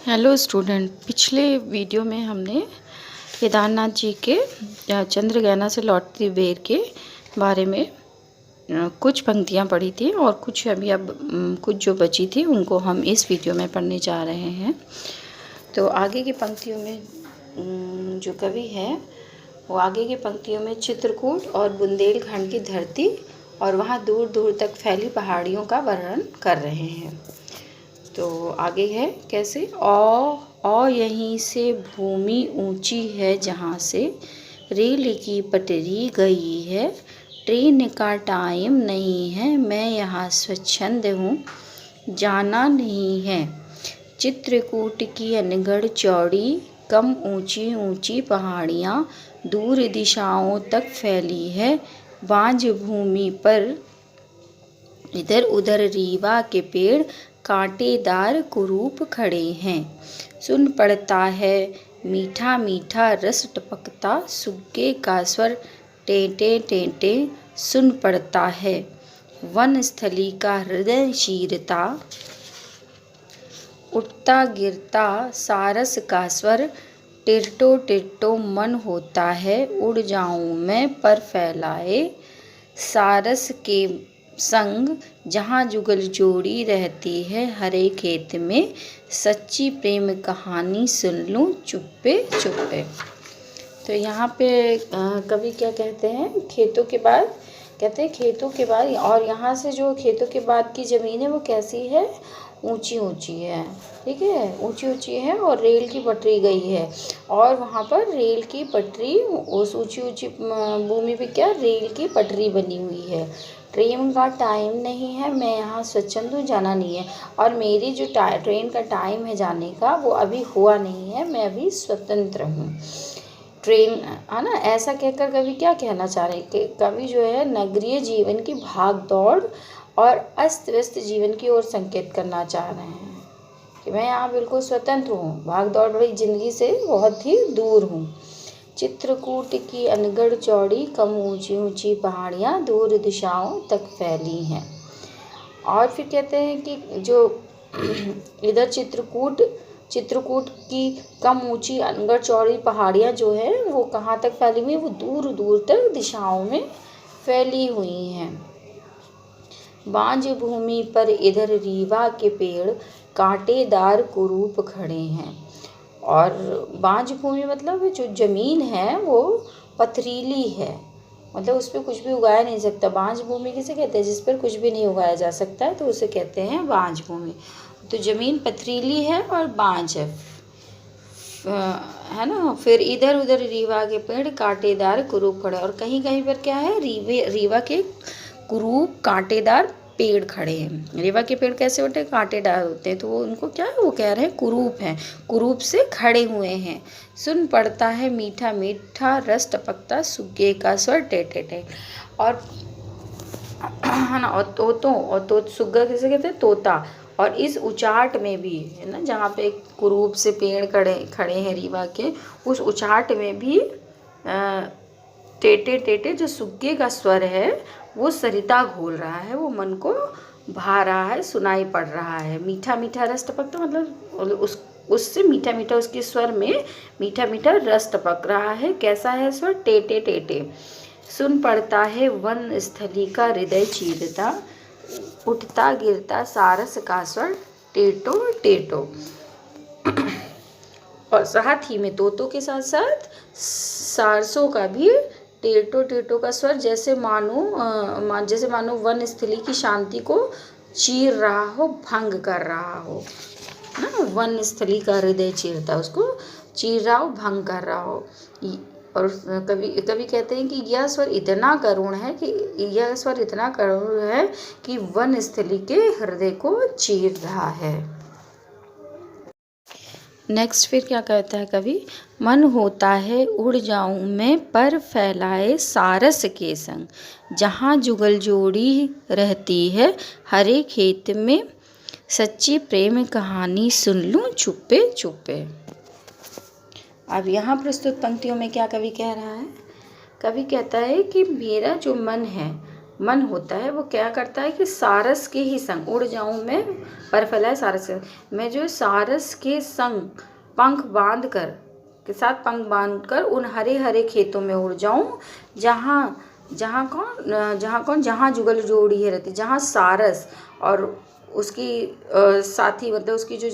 Hello student, पिछले video में हमने केदारनाथ जी के चंद्रगैना से लौटती बेर के बारे में कुछ पंक्तियाँ पढ़ी थी और कुछ अब कुछ जो बची थी उनको हम इस वीडियो में पढ़ने जा रहे हैं। तो आगे की पंक्तियों में जो कवि है वो आगे की पंक्तियों में चित्रकूट और बुंदेलखंड की धरती और वहाँ दूर दूर तक फैली पहाड़ियों का वर्णन कर रहे हैं। तो आगे है कैसे यहीं से भूमि ऊंची है जहाँ से रेल की पटरी गई है, ट्रेन का टाइम नहीं है, मैं यहाँ स्वच्छंद हूँ, जाना नहीं है। चित्रकूट की अनगढ़ चौड़ी कम ऊंची ऊंची पहाड़ियाँ दूर दिशाओं तक फैली है, बांझ भूमि पर इधर उधर रीवा के पेड़ कांटेदार कुरूप खड़े हैं। सुन पड़ता है मीठा मीठा रस टपकता, सुग्गे का स्वर टेंटे टेंटे सुन पड़ता है। वन स्थली का हृदय चीरता, उठता गिरता सारस का स्वर टिरटो टिरटो मन होता है, उड़ जाऊं मैं पर फैलाए सारस के संग जहाँ जुगल जोड़ी रहती है, हरे खेत में सच्ची प्रेम कहानी सुन लूँ चुप्पे चुप्पे। तो यहाँ पे कवि क्या कहते हैं, खेतों के बाद कहते हैं खेतों के बाद, और यहाँ से जो खेतों के बाद की ज़मीन है वो कैसी है, ऊंची ऊंची है, ठीक है, ऊंची ऊंची है और रेल की पटरी गई है और वहाँ पर रेल की पटरी, उस ऊंची ऊंची भूमि पे क्या रेल की पटरी बनी हुई है। ट्रेन का टाइम नहीं है, मैं यहाँ स्वच्छंद हूँ, जाना नहीं है, और मेरी जो ट्रेन का टाइम है जाने का वो अभी हुआ नहीं है, मैं अभी स्वतंत्र हूँ। ट्रेन है ना, ऐसा कहकर कवि क्या कहना चाह रहे हैं कि कवि जो है नगरीय जीवन की भाग दौड़ और अस्त व्यस्त जीवन की ओर संकेत करना चाह रहे हैं कि मैं यहाँ बिल्कुल स्वतंत्र हूँ, भाग दौड़ भरी जिंदगी से बहुत ही दूर हूँ। चित्रकूट की अनगढ़ चौड़ी कम ऊंची ऊंची पहाड़ियाँ दूर दिशाओं तक फैली हैं। और फिर कहते हैं कि जो इधर चित्रकूट की कम ऊंची अनगढ़ चौड़ी पहाड़ियाँ जो है वो कहाँ तक फैली हुई है, वो दूर दूर तक दिशाओं में फैली हुई हैं। बांझ भूमि पर इधर रीवा के पेड़ कांटेदार कुरूप खड़े हैं। और बांझ भूमि मतलब जो ज़मीन है वो पथरीली है, मतलब उस पर कुछ भी उगाया नहीं सकता। बांझ भूमि किसे कहते हैं, जिस पर कुछ भी नहीं उगाया जा सकता है तो उसे कहते हैं बांझ भूमि। तो ज़मीन पथरीली है और बांझ है ना। फिर इधर उधर रीवा के पेड़ कांटेदार कुरूप खड़े, और कहीं कहीं पर क्या है, रीवा के कुरूप कांटेदार पेड़ खड़े हैं। रीवा के पेड़ कैसे होते हैं, कांटेदार होते हैं, तो वो उनको क्या है, वो कह रहे हैं कुरूप हैं, कुरूप से खड़े हुए हैं। सुन पड़ता है मीठा मीठा रस टपकता, सुग्गे का स्वर टे टे टे। और है ना, और तो सुग्गा किसे कहते हैं, तोता। और इस उचाट में भी है ना, जहाँ पे कुरूप से पेड़ खड़े हैं रीवा के, उस उचाट में भी टेटे टेटे जो सुग्गे का स्वर है वो सरिता घोल रहा है, वो मन को भा रहा है, सुनाई पड़ रहा है। मीठा मीठा रस टपकता मतलब उससे मीठा मीठा, उसके स्वर में मीठा मीठा रस टपक रहा है। कैसा है स्वर, टेटे टेटे। सुन पड़ता है वन स्थली का हृदय चीरता, उठता गिरता सारस का स्वर टेटो टेटो। और साथ ही में तोतों के साथ साथ सारसों का भी टेटो टेटो का स्वर, जैसे मानो वन स्थली की शांति को चीर रहा हो, भंग कर रहा हो ना। वन स्थली का हृदय चीरता, उसको चीर रहा हो, भंग कर रहा हो। और कवि कहते हैं कि यह स्वर इतना करुण है कि वन स्थली के हृदय को चीर रहा है। नेक्स्ट फिर क्या कहता है कवि, मन होता है उड़ जाऊं मैं पर फैलाए सारस के संग, जहाँ जुगल जोड़ी रहती है, हरे खेत में सच्ची प्रेम कहानी सुन लूं चुप्पे चुप्पे। अब यहाँ प्रस्तुत पंक्तियों में क्या कवि कह रहा है, कवि कहता है कि मेरा जो मन है मन होता है वो क्या करता है कि सारस के ही संग उड़ जाऊं मैं, पर फैलाए सारस के, मैं जो सारस के संग पंख बांध कर के साथ पंख बांध कर उन हरे हरे खेतों में उड़ जाऊं, जहाँ जुगल जोड़ी है रहती, जहाँ सारस और उसकी साथी, मतलब उसकी जो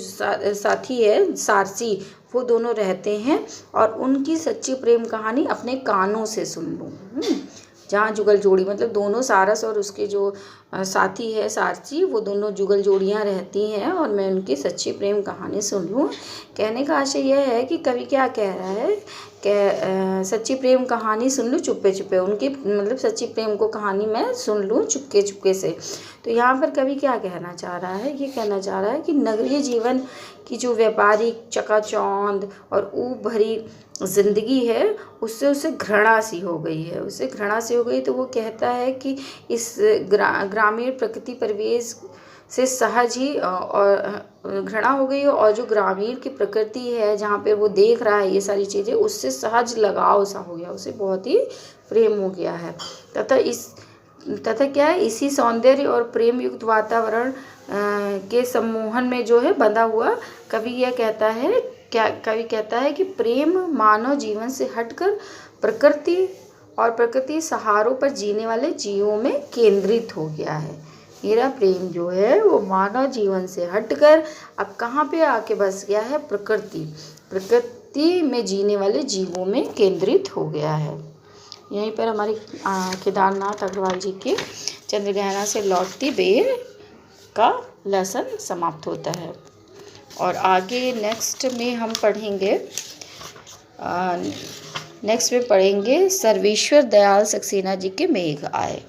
साथी है सारसी, वो दोनों रहते हैं, और उनकी सच्ची प्रेम कहानी अपने कानों से सुन लूँ। जहाँ जुगल जोड़ी मतलब दोनों, सारस और उसके जो साथी है सारसी, वो दोनों जुगल जोड़ियाँ रहती हैं, और मैं उनकी सच्ची प्रेम कहानी सुन लूँ। कहने का आशय यह है कि कवि क्या कह रहा है कि सच्ची प्रेम कहानी सुन लूँ चुप्पे चुप्पे, उनकी मतलब सच्ची प्रेम को कहानी मैं सुन लूँ चुपके चुपके से। तो यहाँ पर कवि क्या कहना चाह रहा है, ये कहना चाह रहा है कि नगरीय जीवन की जो व्यापारिक चकाचौंध और ऊब भरी ज़िंदगी है, उससे उसे घृणा सी हो गई है, उससे घृणा सी हो गई। तो वो कहता है कि इस ग्रामीण प्रकृति परिवेश से सहज ही और घृणा हो गई, और जो ग्रामीण की प्रकृति है जहाँ पे वो देख रहा है ये सारी चीज़ें, उससे सहज लगाव सा हो गया, उसे बहुत ही प्रेम हो गया है। तथा क्या है, इसी सौंदर्य और प्रेम युक्त वातावरण के सम्मोहन में जो है बंधा हुआ, कवि यह कहता है, कवि कहता है कि प्रेम मानव जीवन से हटकर प्रकृति और प्रकृति सहारों पर जीने वाले जीवों में केंद्रित हो गया है। मेरा प्रेम जो है वो मानव जीवन से हटकर अब कहाँ पे आके बस गया है, प्रकृति में जीने वाले जीवों में केंद्रित हो गया है। यहीं पर हमारी केदारनाथ अग्रवाल जी के चंद्रग्रहण से लौटती बेर का लेसन समाप्त होता है। और आगे नेक्स्ट में हम पढ़ेंगे सर्वेश्वर दयाल सक्सेना जी के मेघ आए।